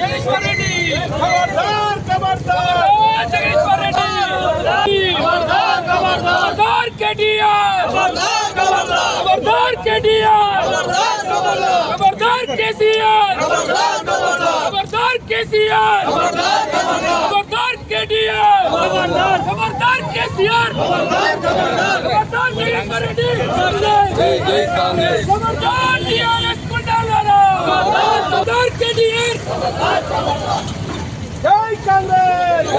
జగదీశ్వర్ రెడ్డి ఖబర్దార్ ఖబర్దార్ జగదీశ్వర్ రెడ్డి ఖబర్దార్ ఖబర్దార్ కేటీఆర్ ఖబర్దార్ ఖబర్దార్ ఖబర్దార్ కేటీఆర్ ఖబర్దార్ ఖబర్దార్ ఖబర్దార్ కేసీఆర్ ఖబర్దార్ ఖబర్దార్ ఖబర్దార్ కేసీఆర్ ఖబర్దార్ ఖబర్దార్ ఖబర్దార్ కేటీఆర్ ఖబర్దార్ ఖబర్దార్ కేసీఆర్ ఖబర్దార్ ఖబర్దార్ ఖబర్దార్ జగదీశ్వర్ రెడ్డి జై జై కాంగ్రెస్ ఖబర్దార్ టీఆర్ఎస్ గుండాలారా ఖబర్దార్ ఖబర్దార్ కేటీఆర్ ఖబర్దార్ ఖబర్దార్ జై కాంగ్రెస్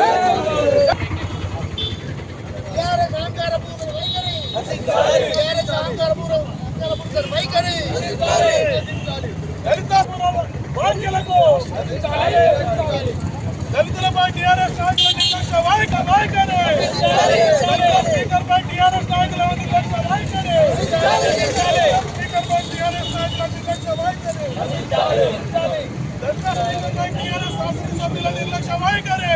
టీఆర్ఎస్ అహంకారపూరిత వైఖరి నశించాలి టీఆర్ఎస్ అహంకారపూరిత వైఖరి నశించాలి దళిత బాధ్యులకు నశించాలి దళితులపై టీఆర్ఎస్ నాయకుల నిర్లక్ష్య వైఖరి స్పీకర్పై టీఆర్ఎస్ నాయకుల నిర్లక్ష్య వైఖరి స్పీకర్పై టీఆర్ఎస్ నాయకుల నిర్లక్ష్య వైఖరి దళితులపై టీఆర్ఎస్ శాసనసభ్యుల నిర్లక్ష్య వైఖరి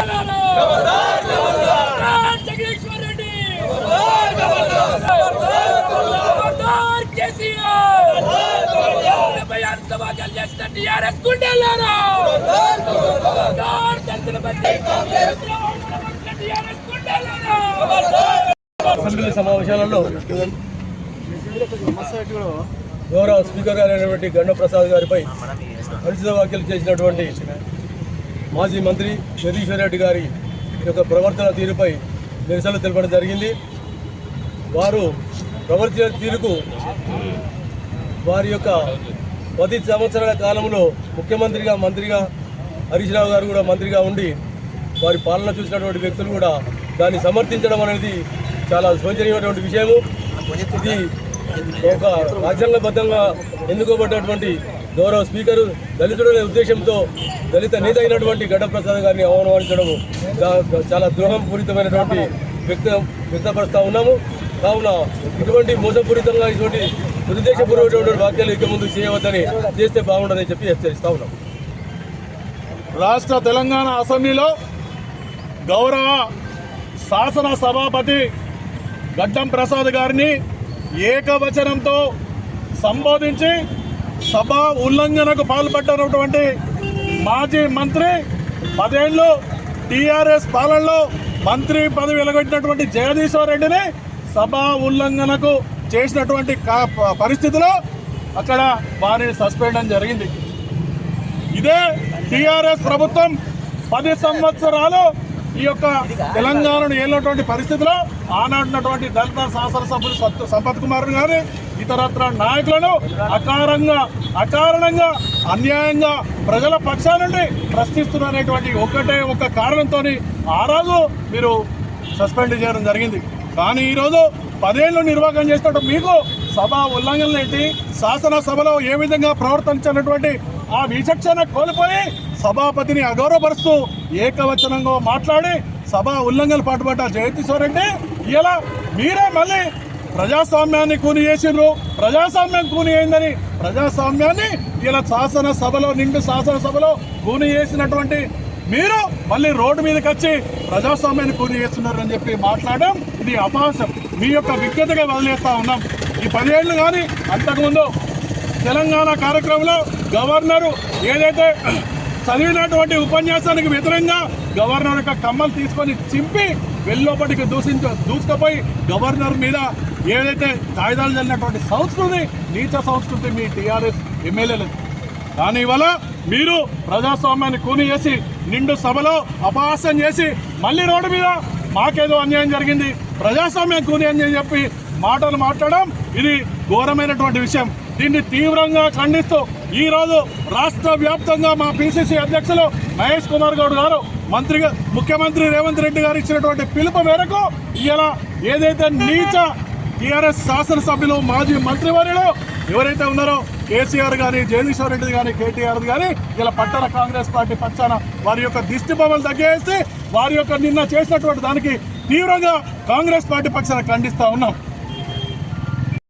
జగదీశ్వర్ రెడ్డి కేసీఆర్ టీఆర్ఎస్ గుండెల్లారా అసెంబ్లీ సమావేశాలలో గౌరవ స్పీకర్ గారైనటువంటి గండ ప్రసాద్ గారిపై అనుచిత వ్యాఖ్యలు చేసినటువంటి మాజీ మంత్రి జగదీశ్వర్ రెడ్డి గారి యొక్క ప్రవర్తన తీరుపై నిరసన తెలపడం జరిగింది. వారు ప్రవర్తన తీరుకు వారి యొక్క 10 సంవత్సరాల కాలంలో ముఖ్యమంత్రిగా మంత్రిగా హరీష్ రావు గారు కూడా మంత్రిగా ఉండి వారి పాలన చూసినటువంటి వ్యక్తులు కూడా దాన్ని సమర్థించడం అనేది చాలా శోచనీయమైనటువంటి విషయము. ఇది ఒక రాజ్యాంగబద్ధంగా ఎన్నుకోబడినటువంటి గౌరవ స్పీకరు దళితుడనే ఉద్దేశంతో దళిత నేత అయినటువంటి గడ్డ ప్రసాద్ గారిని అవమానించడం చాలా ద్రోహంపూరితమైనటువంటి వ్యక్తపరుస్తూ ఉన్నాము. కావున ఇటువంటి మోసపూరితంగా ఇటువంటి దురుద్దేశపూర్వకమైనటువంటి వాక్యాలు ఇక ముందు చేయవద్దని చేస్తే బాగుండదని చెప్పి హెచ్చరిస్తూ ఉన్నాం. రాష్ట్ర తెలంగాణ అసెంబ్లీలో గౌరవ శాసన సభాపతి గడ్డం ప్రసాద్ గారిని ఏకవచనంతో సంబోధించి సభా ఉల్లంఘనకు పాల్పడినటువంటి మాజీ మంత్రి 10 ఏళ్ళు టీఆర్ఎస్ పాలనలో మంత్రి పదవి వెలగొట్టినటువంటి జగదీశ్వర్ రెడ్డిని సభా ఉల్లంఘనకు చేసినటువంటి పరిస్థితిలో అక్కడ వారిని సస్పెండ్ జరిగింది. ఇదే టీఆర్ఎస్ ప్రభుత్వం 10 సంవత్సరాలు ఈ యొక్క తెలంగాణను ఏలినటువంటి పరిస్థితిలో ఆనాడున్నటువంటి దళిత శాసనసభ్యులు సంపత్ కుమార్ గారి ఇతరత్ర నాయకులను అకారణంగా అన్యాయంగా ప్రజల పక్షా నుండి ప్రశ్నిస్తున్నారనేటువంటి ఒక కారణంతో ఆ రోజు మీరు సస్పెండ్ చేయడం జరిగింది. కానీ ఈరోజు 10 ఏళ్ళు నిర్వాహకం చేసినట్టు మీకు సభా ఉల్లంఘనలు ఏంటి, శాసనసభలో ఏ విధంగా ప్రవర్తించినటువంటి ఆ విచక్షణ కోల్పోయి సభాపతిని అగౌరవపరుస్తూ ఏకవచనంగా మాట్లాడి సభా ఉల్లంఘనలు పాటుపడ్డ జగదీశ్వర్ రెడ్డి ఇలా మీరే మళ్ళీ ప్రజాస్వామ్యాన్ని కూని చేసిండ్రు. ప్రజాస్వామ్యం కూని అయిందని ప్రజాస్వామ్యాన్ని ఇలా నిండు శాసనసభలో కూని చేసినటువంటి మీరు మళ్ళీ రోడ్డు మీదకి వచ్చి ప్రజాస్వామ్యాన్ని కూని చేస్తున్నారని చెప్పి మాట్లాడడం ఇది అపహాస్యం. మీ యొక్క విజ్ఞతగా వదిలేస్తా ఉన్నాం. ఈ 10 ఏళ్ళు కానీ అంతకుముందు తెలంగాణ కార్యక్రమంలో గవర్నరు ఏదైతే చదివినటువంటి ఉపన్యాసానికి వ్యతిరేకంగా గవర్నర్ యొక్క కమ్మలు తీసుకొని చింపి వెల్లోపటికి దూసుకుపోయి గవర్నర్ మీద ఏదైతే కాయిదాలు చల్లినటువంటి సంస్కృతి, నీచ సంస్కృతి మీ టీఆర్ఎస్ ఎమ్మెల్యేలు. కానీ ఇవాళ మీరు ప్రజాస్వామ్యాన్ని కూని చేసి నిండు సభలో అపహాస్యం చేసి మళ్ళీ రోడ్డు మీద మాకేదో అన్యాయం జరిగింది, ప్రజాస్వామ్యం కూని అని చెప్పి మాటలు మాట్లాడడం ఇది ఘోరమైనటువంటి విషయం. దీన్ని తీవ్రంగా ఖండిస్తూ ఈరోజు రాష్ట్ర వ్యాప్తంగా మా పిసిసి అధ్యక్షులు మహేష్ కుమార్ గౌడ్ గారు ముఖ్యమంత్రి రేవంత్ రెడ్డి గారు ఇచ్చినటువంటి పిలుపు మేరకు ఇలా ఏదైతే నీచ టీఆర్ఎస్ శాసనసభ్యులు మాజీ మంత్రివర్యులు ఎవరైతే ఉన్నారో కేసీఆర్ కానీ జగదీశ్వర్ రెడ్డి కానీ కేటీఆర్ కానీ ఇలా పట్టణ కాంగ్రెస్ పార్టీ పక్షాన వారి యొక్క దిష్టి బొమ్మలు తగ్గేసి వారి యొక్క నిన్న చేసినటువంటి దానికి తీవ్రంగా కాంగ్రెస్ పార్టీ పక్షాన ఖండిస్తూ ఉన్నాం.